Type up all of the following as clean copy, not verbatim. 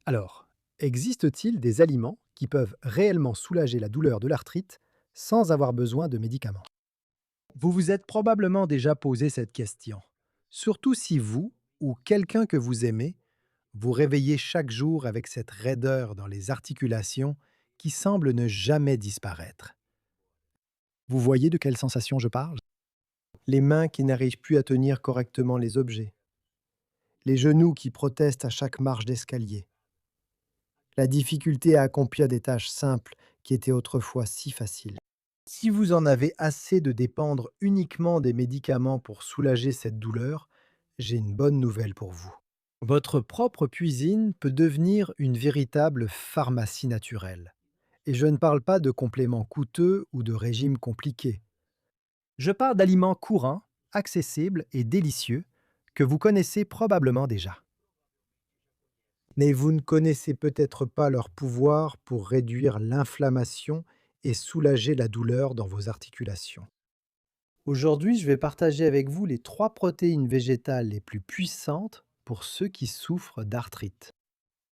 Alors, existe-t-il des aliments qui peuvent réellement soulager la douleur de l'arthrite sans avoir besoin de médicaments? Vous vous êtes probablement déjà posé cette question, surtout si vous ou quelqu'un que vous aimez vous réveillez chaque jour avec cette raideur dans les articulations qui semble ne jamais disparaître. Vous voyez de quelle sensation je parle? Les mains qui n'arrivent plus à tenir correctement les objets, les genoux qui protestent à chaque marche d'escalier, la difficulté à accomplir des tâches simples qui étaient autrefois si faciles. Si vous en avez assez de dépendre uniquement des médicaments pour soulager cette douleur, j'ai une bonne nouvelle pour vous. Votre propre cuisine peut devenir une véritable pharmacie naturelle. Et je ne parle pas de compléments coûteux ou de régimes compliqués. Je parle d'aliments courants, accessibles et délicieux que vous connaissez probablement déjà. Mais vous ne connaissez peut-être pas leur pouvoir pour réduire l'inflammation et soulager la douleur dans vos articulations. Aujourd'hui, je vais partager avec vous les 3 protéines végétales les plus puissantes pour ceux qui souffrent d'arthrite.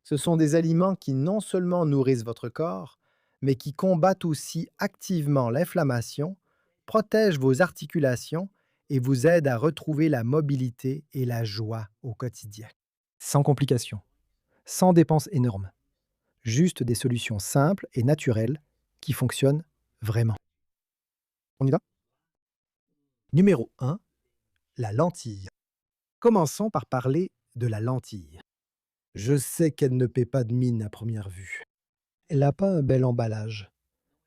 Ce sont des aliments qui non seulement nourrissent votre corps, mais qui combattent aussi activement l'inflammation, protègent vos articulations et vous aident à retrouver la mobilité et la joie au quotidien. Sans complications, sans dépenses énormes, juste des solutions simples et naturelles qui fonctionnent vraiment. On y va? Numéro 1, la lentille. Commençons par parler de la lentille. Je sais qu'elle ne paie pas de mine à première vue. Elle n'a pas un bel emballage.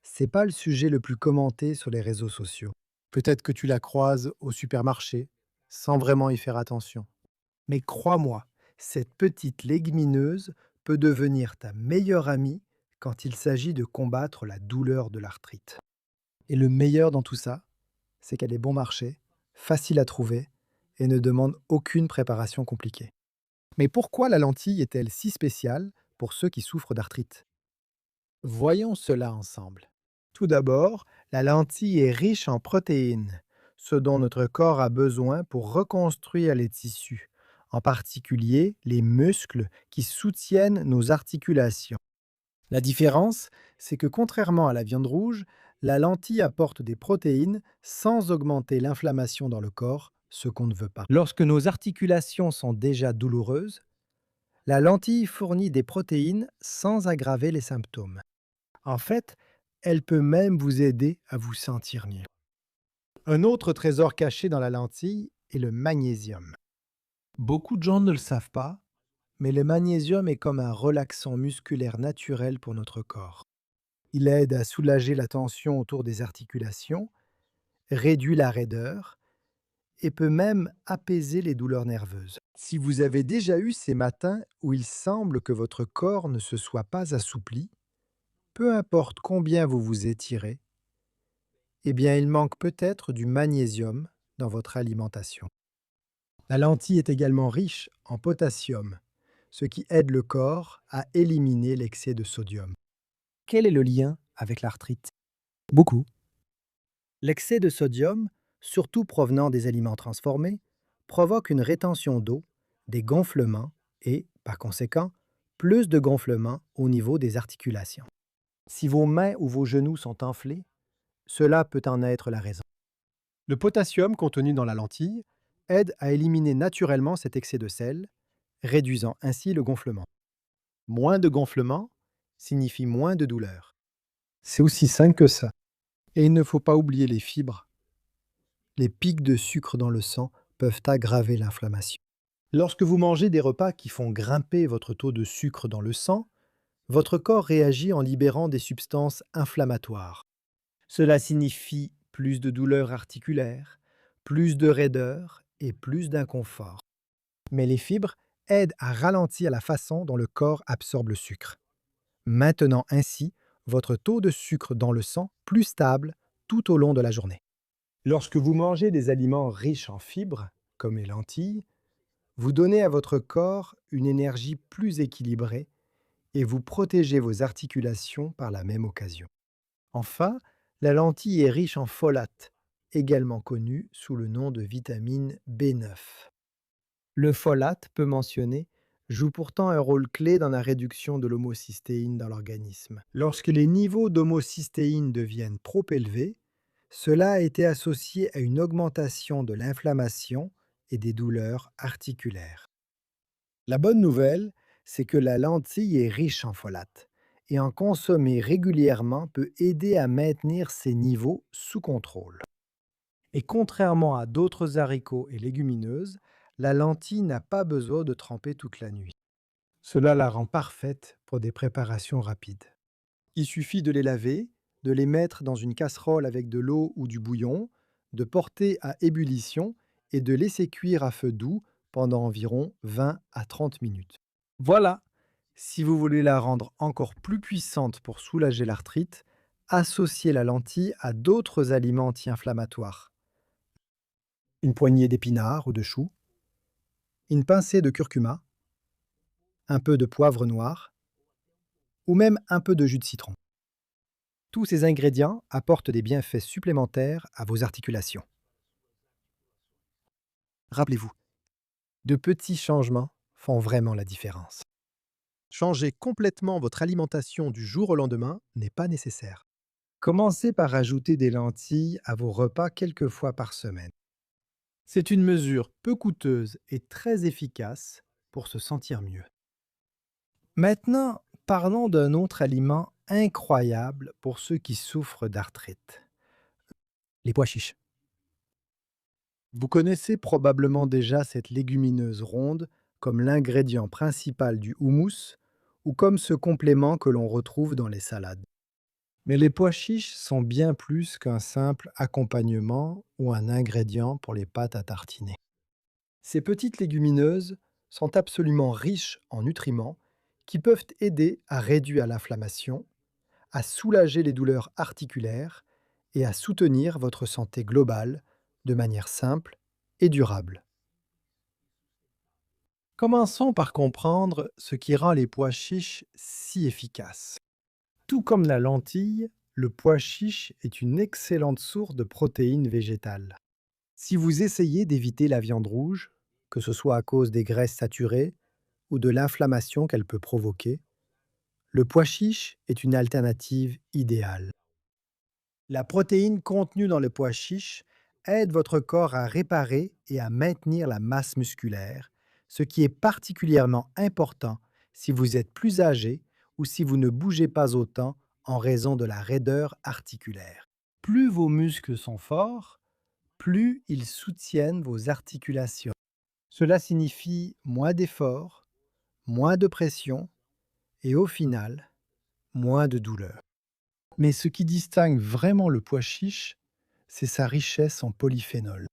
C'est pas le sujet le plus commenté sur les réseaux sociaux. Peut-être que tu la croises au supermarché, sans vraiment y faire attention. Mais crois-moi, cette petite légumineuse peut devenir ta meilleure amie quand il s'agit de combattre la douleur de l'arthrite. Et le meilleur dans tout ça, c'est qu'elle est bon marché, facile à trouver et ne demande aucune préparation compliquée. Mais pourquoi la lentille est-elle si spéciale pour ceux qui souffrent d'arthrite? Voyons cela ensemble. Tout d'abord, la lentille est riche en protéines, ce dont notre corps a besoin pour reconstruire les tissus, en particulier les muscles qui soutiennent nos articulations. La différence, c'est que contrairement à la viande rouge, la lentille apporte des protéines sans augmenter l'inflammation dans le corps, ce qu'on ne veut pas. Lorsque nos articulations sont déjà douloureuses, la lentille fournit des protéines sans aggraver les symptômes. En fait, elle peut même vous aider à vous sentir mieux. Un autre trésor caché dans la lentille est le magnésium. Beaucoup de gens ne le savent pas, mais le magnésium est comme un relaxant musculaire naturel pour notre corps. Il aide à soulager la tension autour des articulations, réduit la raideur et peut même apaiser les douleurs nerveuses. Si vous avez déjà eu ces matins où il semble que votre corps ne se soit pas assoupli, peu importe combien vous vous étirez, eh bien il manque peut-être du magnésium dans votre alimentation. La lentille est également riche en potassium, ce qui aide le corps à éliminer l'excès de sodium. Quel est le lien avec l'arthrite? Beaucoup. L'excès de sodium, surtout provenant des aliments transformés, provoque une rétention d'eau, des gonflements et, par conséquent, plus de gonflements au niveau des articulations. Si vos mains ou vos genoux sont enflés, cela peut en être la raison. Le potassium contenu dans la lentille aide à éliminer naturellement cet excès de sel, réduisant ainsi le gonflement. Moins de gonflement signifie moins de douleur. C'est aussi simple que ça. Et il ne faut pas oublier les fibres. Les pics de sucre dans le sang peuvent aggraver l'inflammation. Lorsque vous mangez des repas qui font grimper votre taux de sucre dans le sang, votre corps réagit en libérant des substances inflammatoires. Cela signifie plus de douleurs articulaires, plus de raideur et plus d'inconfort. Mais les fibres aident à ralentir la façon dont le corps absorbe le sucre, maintenant ainsi votre taux de sucre dans le sang plus stable tout au long de la journée. Lorsque vous mangez des aliments riches en fibres, comme les lentilles, vous donnez à votre corps une énergie plus équilibrée et vous protégez vos articulations par la même occasion. Enfin, la lentille est riche en folate, également connu sous le nom de vitamine B9. Le folate peut mentionner joue pourtant un rôle clé dans la réduction de l'homocystéine dans l'organisme. Lorsque les niveaux d'homocystéine deviennent trop élevés, cela a été associé à une augmentation de l'inflammation et des douleurs articulaires. La bonne nouvelle, c'est que la lentille est riche en folate et en consommer régulièrement peut aider à maintenir ces niveaux sous contrôle. Et contrairement à d'autres haricots et légumineuses, la lentille n'a pas besoin de tremper toute la nuit. Cela la rend parfaite pour des préparations rapides. Il suffit de les laver, de les mettre dans une casserole avec de l'eau ou du bouillon, de porter à ébullition et de laisser cuire à feu doux pendant environ 20 à 30 minutes. Voilà, si vous voulez la rendre encore plus puissante pour soulager l'arthrite, associez la lentille à d'autres aliments anti-inflammatoires. Une poignée d'épinards ou de choux, une pincée de curcuma, un peu de poivre noir ou même un peu de jus de citron. Tous ces ingrédients apportent des bienfaits supplémentaires à vos articulations. Rappelez-vous, de petits changements font vraiment la différence. Changer complètement votre alimentation du jour au lendemain n'est pas nécessaire. Commencez par ajouter des lentilles à vos repas quelques fois par semaine. C'est une mesure peu coûteuse et très efficace pour se sentir mieux. Maintenant, parlons d'un autre aliment incroyable pour ceux qui souffrent d'arthrite, les pois chiches. Vous connaissez probablement déjà cette légumineuse ronde comme l'ingrédient principal du houmous ou comme ce complément que l'on retrouve dans les salades. Mais les pois chiches sont bien plus qu'un simple accompagnement ou un ingrédient pour les pâtes à tartiner. Ces petites légumineuses sont absolument riches en nutriments qui peuvent aider à réduire l'inflammation, à soulager les douleurs articulaires et à soutenir votre santé globale de manière simple et durable. Commençons par comprendre ce qui rend les pois chiches si efficaces. Tout comme la lentille, le pois chiche est une excellente source de protéines végétales. Si vous essayez d'éviter la viande rouge, que ce soit à cause des graisses saturées ou de l'inflammation qu'elle peut provoquer, le pois chiche est une alternative idéale. La protéine contenue dans le pois chiche aide votre corps à réparer et à maintenir la masse musculaire, ce qui est particulièrement important si vous êtes plus âgé ou si vous ne bougez pas autant en raison de la raideur articulaire. Plus vos muscles sont forts, plus ils soutiennent vos articulations. Cela signifie moins d'efforts, moins de pression et au final, moins de douleur. Mais ce qui distingue vraiment le pois chiche, c'est sa richesse en polyphénols.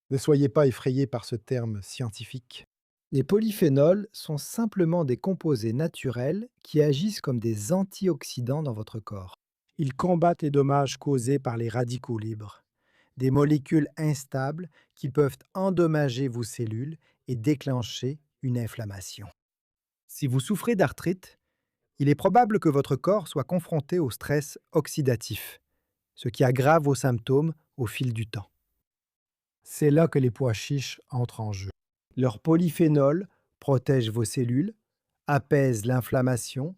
Ne soyez pas effrayés par ce terme scientifique. Les polyphénols sont simplement des composés naturels qui agissent comme des antioxydants dans votre corps. Ils combattent les dommages causés par les radicaux libres, des molécules instables qui peuvent endommager vos cellules et déclencher une inflammation. Si vous souffrez d'arthrite, il est probable que votre corps soit confronté au stress oxydatif, ce qui aggrave vos symptômes au fil du temps. C'est là que les pois chiches entrent en jeu. Leurs polyphénols protègent vos cellules, apaisent l'inflammation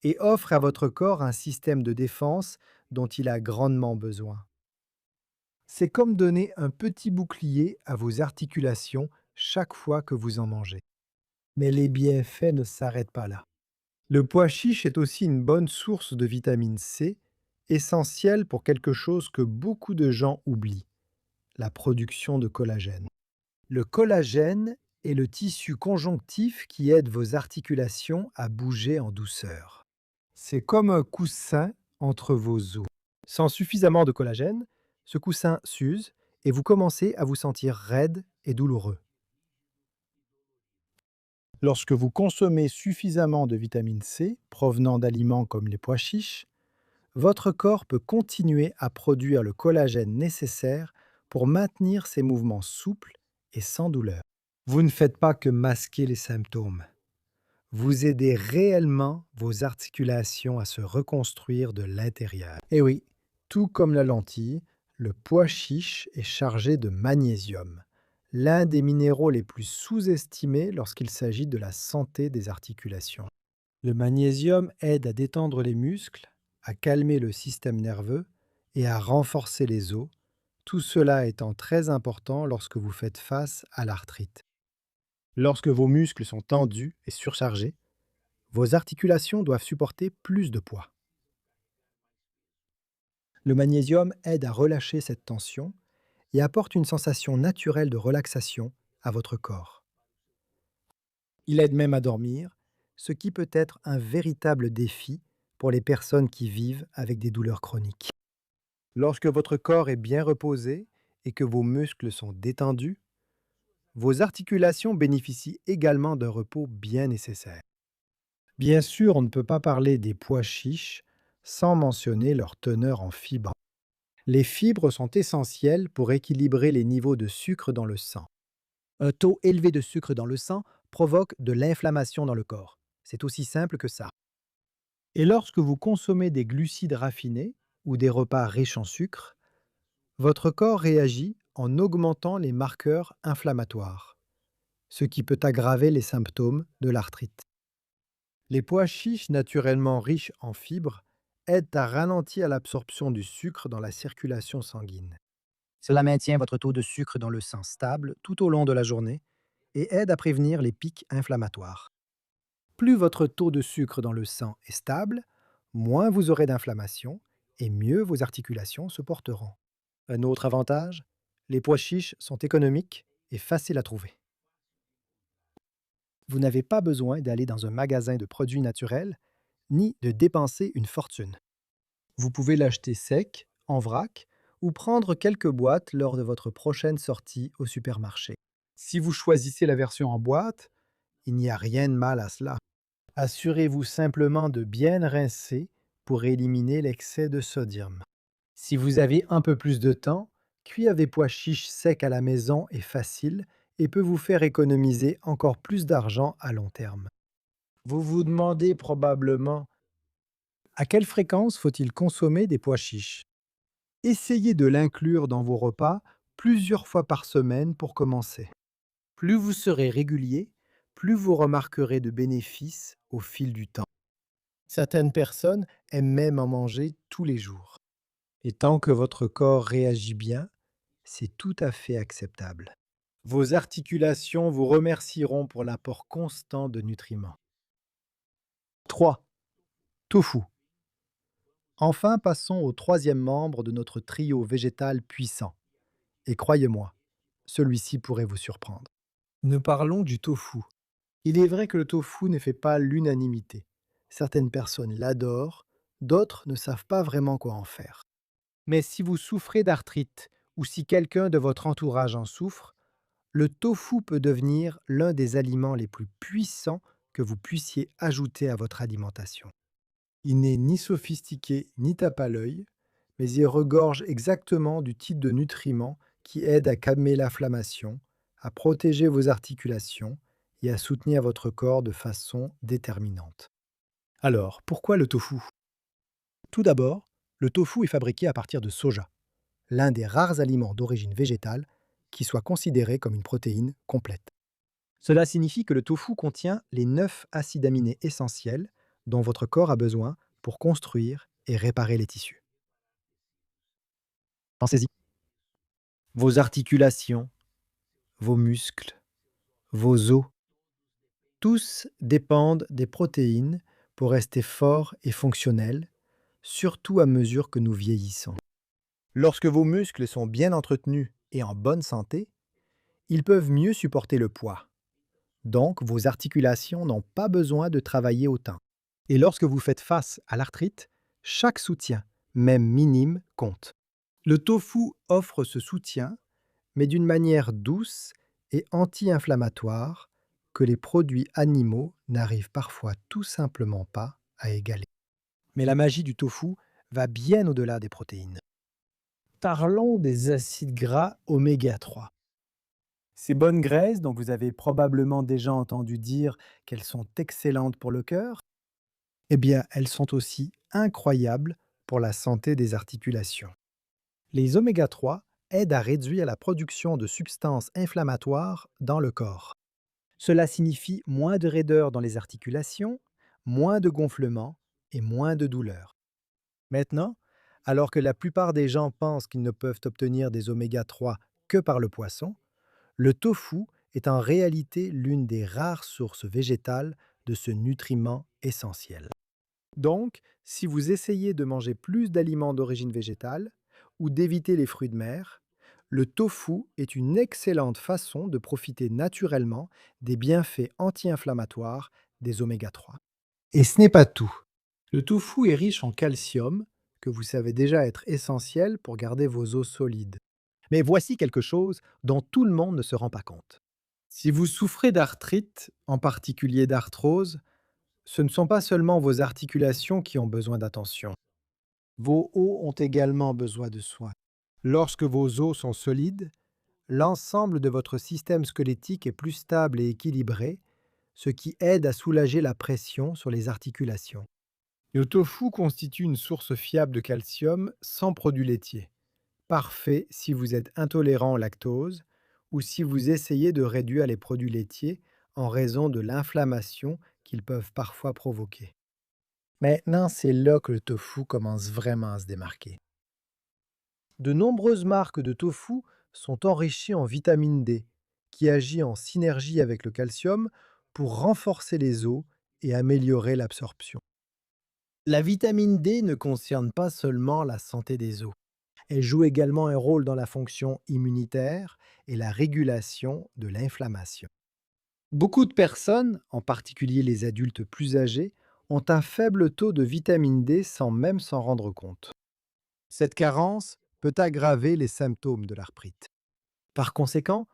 et offrent à votre corps un système de défense dont il a grandement besoin. C'est comme donner un petit bouclier à vos articulations chaque fois que vous en mangez. Mais les bienfaits ne s'arrêtent pas là. Le pois chiche est aussi une bonne source de vitamine C, essentielle pour quelque chose que beaucoup de gens oublient, la production de collagène. Le collagène est le tissu conjonctif qui aide vos articulations à bouger en douceur. C'est comme un coussin entre vos os. Sans suffisamment de collagène, ce coussin s'use et vous commencez à vous sentir raide et douloureux. Lorsque vous consommez suffisamment de vitamine C provenant d'aliments comme les pois chiches, votre corps peut continuer à produire le collagène nécessaire pour maintenir ses mouvements souples et sans douleur. Vous ne faites pas que masquer les symptômes. Vous aidez réellement vos articulations à se reconstruire de l'intérieur. Et oui, tout comme la lentille, le pois chiche est chargé de magnésium, l'un des minéraux les plus sous-estimés lorsqu'il s'agit de la santé des articulations. Le magnésium aide à détendre les muscles, à calmer le système nerveux et à renforcer les os, tout cela étant très important lorsque vous faites face à l'arthrite. Lorsque vos muscles sont tendus et surchargés, vos articulations doivent supporter plus de poids. Le magnésium aide à relâcher cette tension et apporte une sensation naturelle de relaxation à votre corps. Il aide même à dormir, ce qui peut être un véritable défi pour les personnes qui vivent avec des douleurs chroniques. Lorsque votre corps est bien reposé et que vos muscles sont détendus, vos articulations bénéficient également d'un repos bien nécessaire. Bien sûr, on ne peut pas parler des pois chiches sans mentionner leur teneur en fibres. Les fibres sont essentielles pour équilibrer les niveaux de sucre dans le sang. Un taux élevé de sucre dans le sang provoque de l'inflammation dans le corps. C'est aussi simple que ça. Et lorsque vous consommez des glucides raffinés ou des repas riches en sucre, votre corps réagit en augmentant les marqueurs inflammatoires, ce qui peut aggraver les symptômes de l'arthrite. Les pois chiches naturellement riches en fibres aident à ralentir l'absorption du sucre dans la circulation sanguine. Cela maintient votre taux de sucre dans le sang stable tout au long de la journée et aide à prévenir les pics inflammatoires. Plus votre taux de sucre dans le sang est stable, moins vous aurez d'inflammation et mieux vos articulations se porteront. Un autre avantage, les pois chiches sont économiques et faciles à trouver. Vous n'avez pas besoin d'aller dans un magasin de produits naturels ni de dépenser une fortune. Vous pouvez l'acheter sec, en vrac, ou prendre quelques boîtes lors de votre prochaine sortie au supermarché. Si vous choisissez la version en boîte, il n'y a rien de mal à cela. Assurez-vous simplement de bien rincer pour éliminer l'excès de sodium. Si vous avez un peu plus de temps, cuire des pois chiches secs à la maison est facile et peut vous faire économiser encore plus d'argent à long terme. Vous vous demandez probablement à quelle fréquence faut-il consommer des pois chiches? Essayez de l'inclure dans vos repas plusieurs fois par semaine pour commencer. Plus vous serez régulier, plus vous remarquerez de bénéfices au fil du temps. Certaines personnes aiment même en manger tous les jours. Et tant que votre corps réagit bien, c'est tout à fait acceptable. Vos articulations vous remercieront pour l'apport constant de nutriments. 3. Tofu. Enfin, passons au troisième membre de notre trio végétal puissant. Et croyez-moi, celui-ci pourrait vous surprendre. Nous parlons du tofu. Il est vrai que le tofu ne fait pas l'unanimité. Certaines personnes l'adorent, d'autres ne savent pas vraiment quoi en faire. Mais si vous souffrez d'arthrite ou si quelqu'un de votre entourage en souffre, le tofu peut devenir l'un des aliments les plus puissants que vous puissiez ajouter à votre alimentation. Il n'est ni sophistiqué ni tape à l'œil, mais il regorge exactement du type de nutriments qui aident à calmer l'inflammation, à protéger vos articulations et à soutenir votre corps de façon déterminante. Alors, pourquoi le tofu? Tout d'abord, le tofu est fabriqué à partir de soja, l'un des rares aliments d'origine végétale qui soit considéré comme une protéine complète. Cela signifie que le tofu contient les 9 acides aminés essentiels dont votre corps a besoin pour construire et réparer les tissus. Pensez-y. Vos articulations, vos muscles, vos os, tous dépendent des protéines pour rester forts et fonctionnels, surtout à mesure que nous vieillissons. Lorsque vos muscles sont bien entretenus et en bonne santé, ils peuvent mieux supporter le poids. Donc, vos articulations n'ont pas besoin de travailler autant. Et lorsque vous faites face à l'arthrite, chaque soutien, même minime, compte. Le tofu offre ce soutien, mais d'une manière douce et anti-inflammatoire que les produits animaux n'arrivent parfois tout simplement pas à égaler. Mais la magie du tofu va bien au-delà des protéines. Parlons des acides gras oméga 3. Ces bonnes graisses dont vous avez probablement déjà entendu dire qu'elles sont excellentes pour le cœur, eh bien, elles sont aussi incroyables pour la santé des articulations. Les oméga 3 aide à réduire la production de substances inflammatoires dans le corps. Cela signifie moins de raideur dans les articulations, moins de gonflement et moins de douleur. Maintenant, alors que la plupart des gens pensent qu'ils ne peuvent obtenir des oméga-3 que par le poisson, le tofu est en réalité l'une des rares sources végétales de ce nutriment essentiel. Donc, si vous essayez de manger plus d'aliments d'origine végétale ou d'éviter les fruits de mer, le tofu est une excellente façon de profiter naturellement des bienfaits anti-inflammatoires des oméga-3. Et ce n'est pas tout. Le tofu est riche en calcium, que vous savez déjà être essentiel pour garder vos os solides. Mais voici quelque chose dont tout le monde ne se rend pas compte. Si vous souffrez d'arthrite, en particulier d'arthrose, ce ne sont pas seulement vos articulations qui ont besoin d'attention. Vos os ont également besoin de soins. Lorsque vos os sont solides, l'ensemble de votre système squelettique est plus stable et équilibré, ce qui aide à soulager la pression sur les articulations. Le tofu constitue une source fiable de calcium sans produits laitiers. Parfait si vous êtes intolérant au lactose ou si vous essayez de réduire les produits laitiers en raison de l'inflammation qu'ils peuvent parfois provoquer. Maintenant, c'est là que le tofu commence vraiment à se démarquer. De nombreuses marques de tofu sont enrichies en vitamine D, qui agit en synergie avec le calcium pour renforcer les os et améliorer l'absorption. La vitamine D ne concerne pas seulement la santé des os. Elle joue également un rôle dans la fonction immunitaire et la régulation de l'inflammation. Beaucoup de personnes, en particulier les adultes plus âgés, ont un faible taux de vitamine D sans même s'en rendre compte. Cette carence peut aggraver les symptômes de l'arthrite. Par conséquent,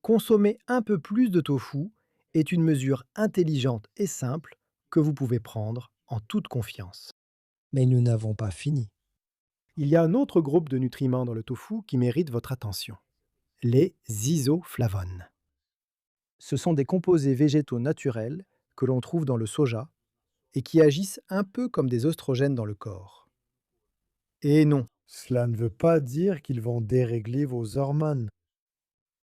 consommer un peu plus de tofu est une mesure intelligente et simple que vous pouvez prendre en toute confiance. Mais nous n'avons pas fini. Il y a un autre groupe de nutriments dans le tofu qui mérite votre attention, les isoflavones. Ce sont des composés végétaux naturels que l'on trouve dans le soja et qui agissent un peu comme des oestrogènes dans le corps. Et non, cela ne veut pas dire qu'ils vont dérégler vos hormones.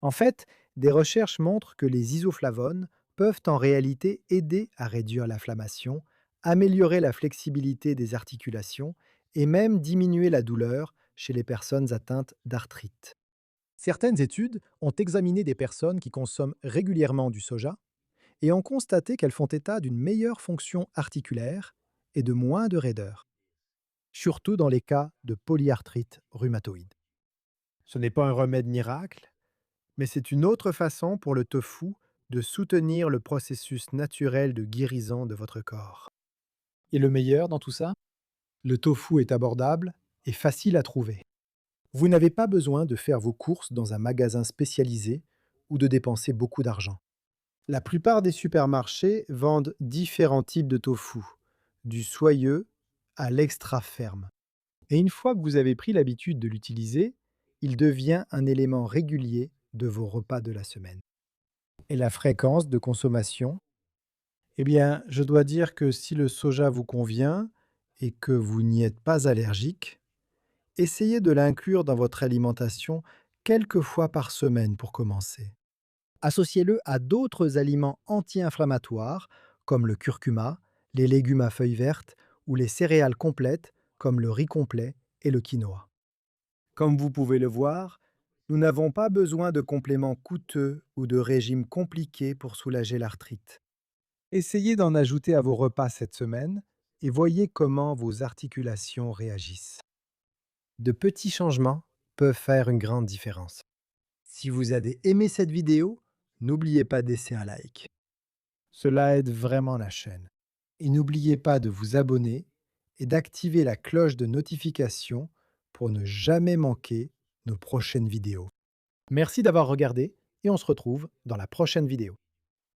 En fait, des recherches montrent que les isoflavones peuvent en réalité aider à réduire l'inflammation, améliorer la flexibilité des articulations et même diminuer la douleur chez les personnes atteintes d'arthrite. Certaines études ont examiné des personnes qui consomment régulièrement du soja et ont constaté qu'elles font état d'une meilleure fonction articulaire et de moins de raideur, surtout dans les cas de polyarthrite rhumatoïde. Ce n'est pas un remède miracle, mais c'est une autre façon pour le tofu de soutenir le processus naturel de guérison de votre corps. Et le meilleur dans tout ça? Le tofu est abordable et facile à trouver. Vous n'avez pas besoin de faire vos courses dans un magasin spécialisé ou de dépenser beaucoup d'argent. La plupart des supermarchés vendent différents types de tofu, du soyeux à l'extra ferme. Et une fois que vous avez pris l'habitude de l'utiliser, il devient un élément régulier de vos repas de la semaine. Et la fréquence de consommation? Eh bien, je dois dire que si le soja vous convient et que vous n'y êtes pas allergique, essayez de l'inclure dans votre alimentation quelques fois par semaine pour commencer. Associez-le à d'autres aliments anti-inflammatoires comme le curcuma, les légumes à feuilles vertes ou les céréales complètes comme le riz complet et le quinoa. Comme vous pouvez le voir, nous n'avons pas besoin de compléments coûteux ou de régimes compliqués pour soulager l'arthrite. Essayez d'en ajouter à vos repas cette semaine et voyez comment vos articulations réagissent. De petits changements peuvent faire une grande différence. Si vous avez aimé cette vidéo, n'oubliez pas de laisser un like. Cela aide vraiment la chaîne. Et n'oubliez pas de vous abonner et d'activer la cloche de notification pour ne jamais manquer nos prochaines vidéos. Merci d'avoir regardé et on se retrouve dans la prochaine vidéo.